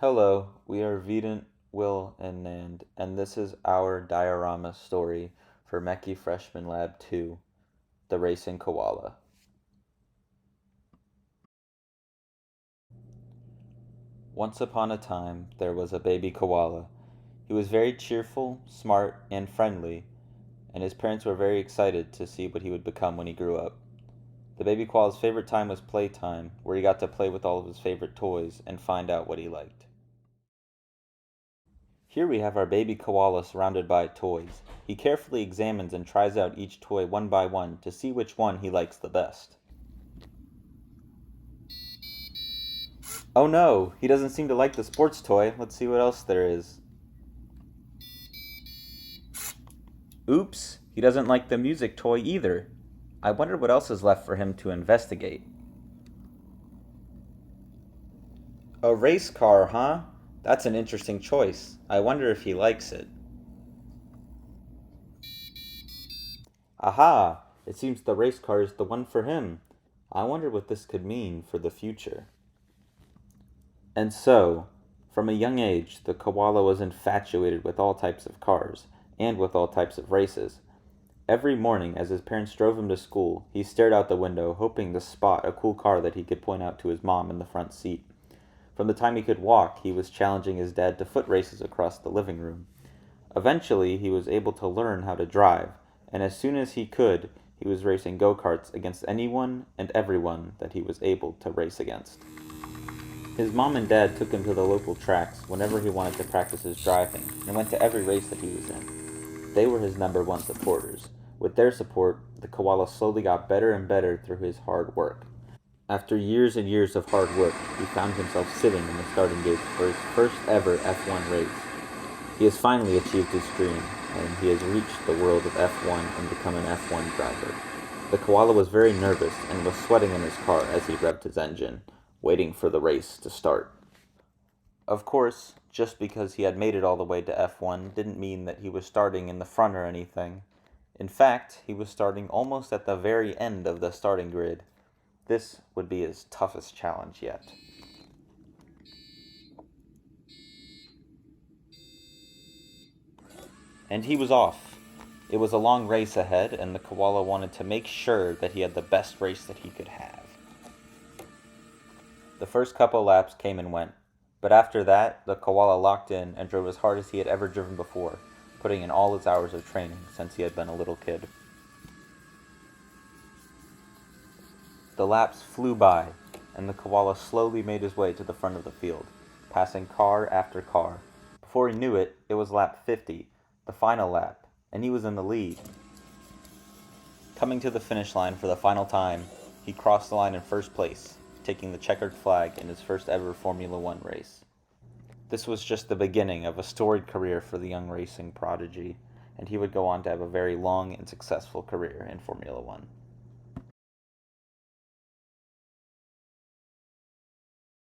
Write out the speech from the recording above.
Hello, we are Vedant, Will, and Nand, and this is our diorama story for MechE Freshman Lab 2, The Racing Koala. Once upon a time, there was a baby koala. He was very cheerful, smart, and friendly, and his parents were very excited to see what he would become when he grew up. The baby koala's favorite time was playtime, where he got to play with all of his favorite toys and find out what he liked. Here we have our baby koala surrounded by toys. He carefully examines and tries out each toy one by one to see which one he likes the best. Oh no, he doesn't seem to like the sports toy. Let's see what else there is. Oops, he doesn't like the music toy either. I wonder what else is left for him to investigate. A race car, huh? That's an interesting choice. I wonder if he likes it. Aha! It seems the race car is the one for him. I wonder what this could mean for the future. And so, from a young age, the koala was infatuated with all types of cars, and with all types of races. Every morning, as his parents drove him to school, he stared out the window, hoping to spot a cool car that he could point out to his mom in the front seat. From the time he could walk, he was challenging his dad to foot races across the living room. Eventually, he was able to learn how to drive, and as soon as he could, he was racing go-karts against anyone and everyone that he was able to race against. His mom and dad took him to the local tracks whenever he wanted to practice his driving, and went to every race that he was in. They were his number one supporters. With their support, the koala slowly got better and better through his hard work. After years and years of hard work, he found himself sitting in the starting gate for his first ever F1 race. He has finally achieved his dream, and he has reached the world of F1 and become an F1 driver. The koala was very nervous and was sweating in his car as he revved his engine, waiting for the race to start. Of course, just because he had made it all the way to F1 didn't mean that he was starting in the front or anything. In fact, he was starting almost at the very end of the starting grid. This would be his toughest challenge yet. And he was off. It was a long race ahead, and the koala wanted to make sure that he had the best race that he could have. The first couple laps came and went, but after that, the koala locked in and drove as hard as he had ever driven before, putting in all his hours of training since he had been a little kid. The laps flew by, and the koala slowly made his way to the front of the field, passing car after car. Before he knew it, it was lap 50, the final lap, and he was in the lead. Coming to the finish line for the final time, he crossed the line in first place, taking the checkered flag in his first ever Formula One race. This was just the beginning of a storied career for the young racing prodigy, and he would go on to have a very long and successful career in Formula One.